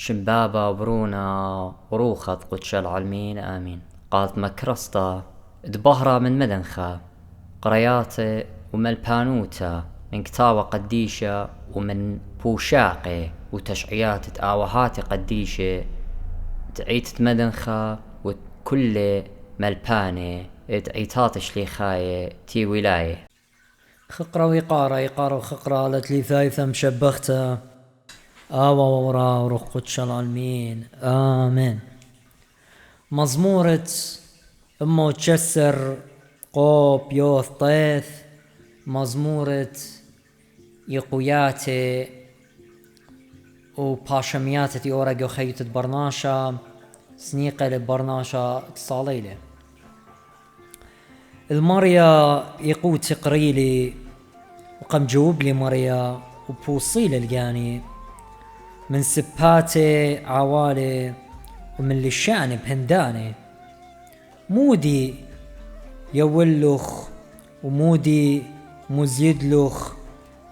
شبابا وبرونا وروخط قدش العالمين آمين. قالت مكرستا دبهرة من مدنخا قرياتي ومن البانوتا من كتاوة قديشة ومن بوشاقي وتشعيات تآوهاتي قديشة تعيت مدنخا وكل ملباني تعيتات شليخاية تي ولاية. خقرة ويقارة وخقرة قالت لي ثايثة مشبختها ورا وروح قدش العالمين آمين. مزمورة أمو تشسر قوب يوث طيث مزمورة يقوياتي وباشمياتي أورق وخيوت برناشا سنيقة لبرناشا تصاليلي المريا يقود تقريلي وقم جوب لي مريا وبوصيل الجاني من سباتي عوالي ومن لشان بهنداني مودي يولخ ومودي مزيدلخ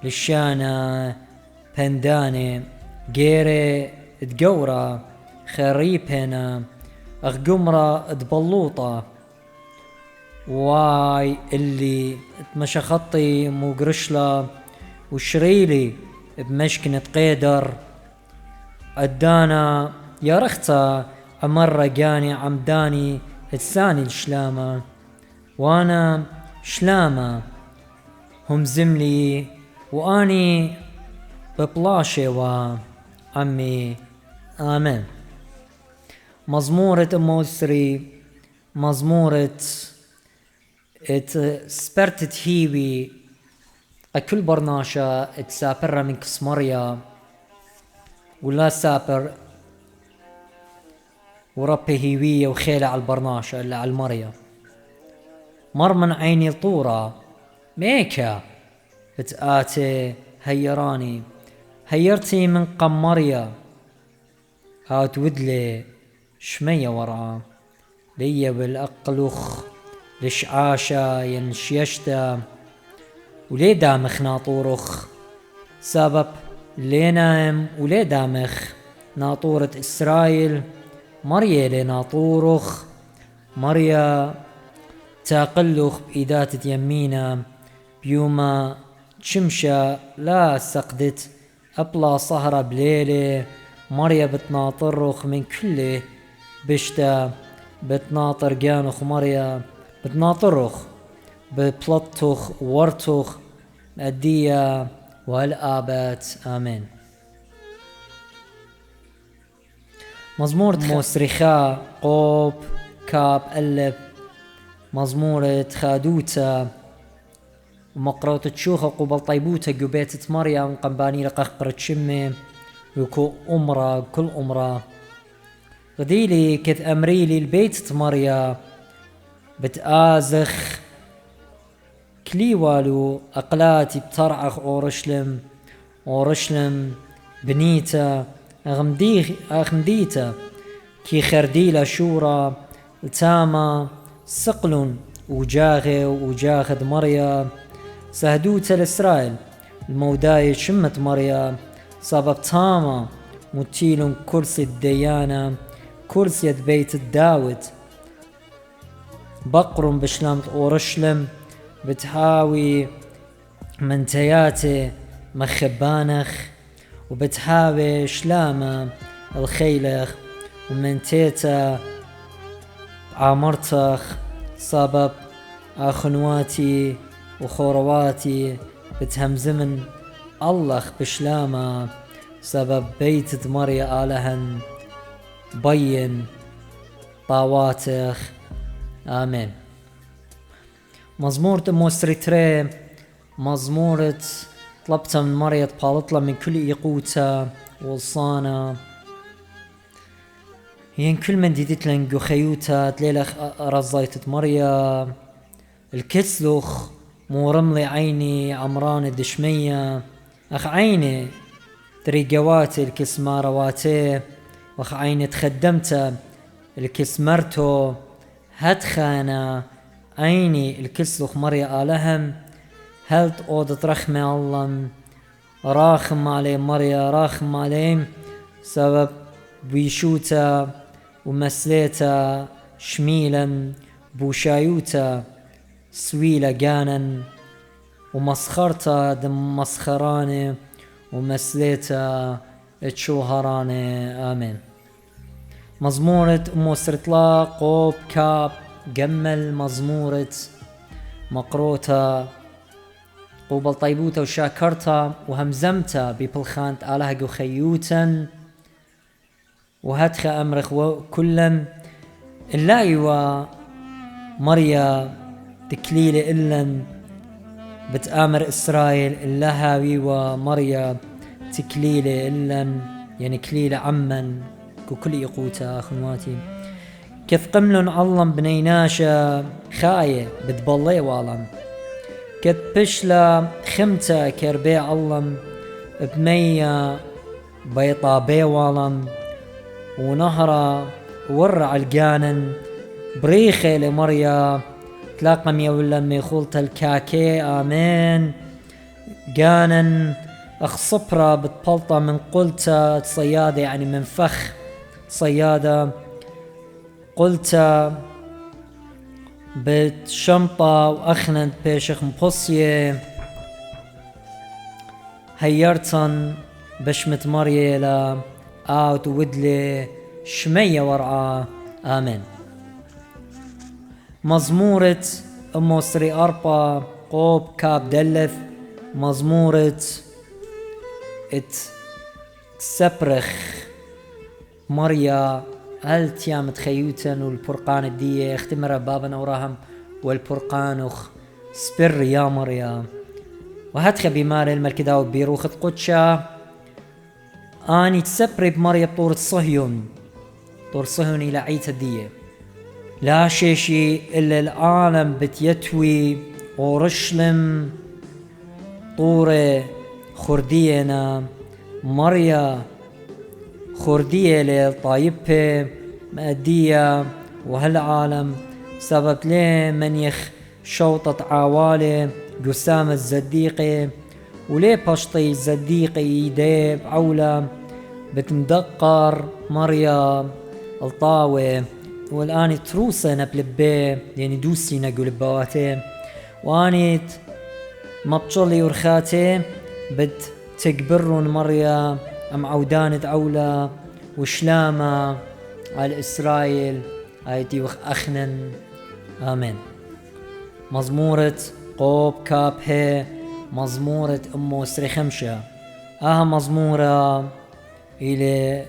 لشانا بهنداني جيري تقورا خريبهنا أغقمرة تبلوطة واي اللي تمشخطي مقرشلة وشريلي بمشكنة قيدر أدانا يا رختا أمر جاني عمداني الثاني الشلامة وانا شلامة هم زملي واني ببلاشي وعمي آمين. مزمورة أموسري مزمورة سبرتت هيوي أكل برناشا تسابر من كسمريا ولا سابر وربي هيوية وخيلة على البرناشا اللي على المريا مر من عيني طورة ميكا بتآتي هيراني هيرتي من قمريا هات ودلي شمية ورا ليا بالأقلخ لشعاشا ينشيشتا ولي دامخ ناطورخ سبب لي نايم ولي دامخ ناطورة إسرائيل مريا لي ناطورخ مريا تاقلخ بإيدات يمينا بيوما تشمشا لا سقدت أبلا صهرة بليلة مريا بتناطرخ من كله بشتا بتناطر جانخ مريا بتناطرخ ببلطخ ورتخ أدية والآبات آمين. مزمورة موسرخا قوب كاب ألب مزمورة خادوتا ومقرأة تشوخة قبل طيبوتا قبيتة مريم قنباني لقخقرة شمي وكو أمرا كل أمرا غديلي كذ أمريلي البيت مريا بتآزخ كليوالو أقلاتي بترعخ أورشلم بنيتا أغمديتا كي خرديلا شورا التاما سقلون وجاغد مريا سهدوتا لإسرائيل الموداي شمت مريا سبب تاما متيلون كرسي الديانة كرسي بيت الداود بقرن بشلامت أورشلم بتحاوي منتياتي مخبانخ وبتحاوي شلامة الخيلخ ومنتيتا عامرتخ سبب أخنواتي وخورواتي بتهمزمن الله بشلامة سبب بيت مريا آلهن بين طاواتخ آمين. مزمورة موسريتري مزمورة طلبتها من مريا تبالطلة من كل إيقوتا والصانة هين كل من ديدت لنقو خيوتا تليلخ رزايتت مريا الكسلخ مورملي عيني عمران الدشمية أخ عيني تريقواتي الكسمارواتي وأخ عيني تخدمتا الكسمرتو هتخانا عيني الكسلخ مريا آلهم هلت أوضة رخمة الله راخم عليه مريا راخم عليه سبب بيشوتا ومسليتا شميلا بوشايوتا سويلا جانا ومسخرتا دم مسخراني ومسليتا تشوهراني آمين. مزمورة أمو سرطلا قوب كاب جمل مزمورة مقروتا قوبل طيبوتا وشاكرتا وهمزمتا ببلخانت آلهق وخيوتا وهدخ أمرخ وكلا اللايوا مريا تكليل إلا بتآمر إسرائيل اللاهاوي ومريا تكليل إلا يعني كليل عمن كل يقوتا أخواتي كيف قملن علم بنيناشا خاية بتبلي والم كت بشلا خمتا كربي علم بمية بيطا بي والم ونهرة ورع الجانن بريخي لمريا تلاقم يولا ميخولت الكاكي آمين جانن أخ صبرة بتبلطة من قلتا صيادة يعني من فخ صيادة قلتا بتشمطة وأخنت بيشخ مبصية هيرتن بشمت مريلا آوت ودلي شمية ورعا آمين. مزمورة أمو سري أربا قوب كاب دلث مزمورة سبرخ مريا هل تيام تخيوتن والبرقان الدية اختمر بابا وراهم والبرقانخ سبر يا مريا وهدخ بمال الملكداو بيروخ قدشا اني تسبري بمريا طور صهيون إلى عيت الدية لا شيشي إلا العالم بتيتوي ورشلم طور خردينا مريا خردية لطايبة مأدية وهالعالم سبب ليه منيخ شوطة عوالي قسام الزديقي وليه بشطي الزديقي يديب عولة بتمدقر مريا الطاوة والآن تروسة نبلبي يعني دوسي نقول بواتي وانيت مبطلي ورخاتي بتكبرون مريا أم عودانة عولة وشلامة على إسرائيل آيتي وخ أخنن آمين. مزمورة قوب كاب هي مزمورة أمو سري خمشة مزمورة إلى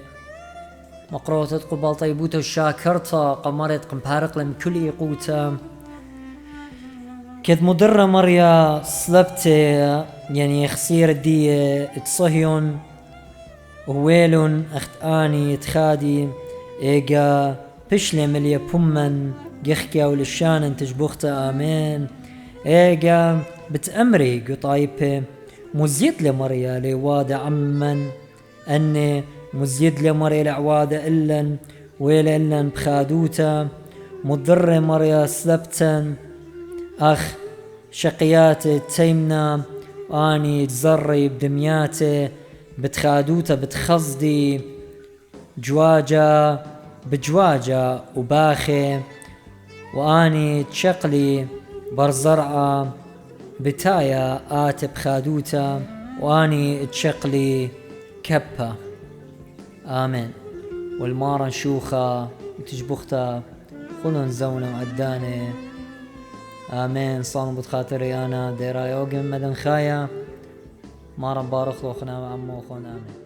مقروطة قبال طيبوتا وشاكرتا قمرت قمبارق لم كل يقوتا كذ مدرة مريا صلبت يعني خسير دي تصهيون وويلون اخت اني تخادي ايقا بشلي مليا بمن يخكي ولشان تجبختا آمين ايقا بتأمري قطايبه مزيد لمريا لوادة عمن اني مزيد لمريا لعوادة إلن ويلا إلن بخادوتا مضر مريا سلبتن أخ شقياتي تيمنا آني تزري بدمياتي بتخادوتا بتخصدي جواجة بجواجة وباخي وآني تشقلي برزرعة بتايا آتب خادوتا وآني تشقلي كبة آمين. والمارا شوخة وتجبختا خلون زونا وعداني آمين. صانو بتخاطري أنا ديرا يوغم مدن خايا مارا بارخ لوخنا وعمو خون آمين.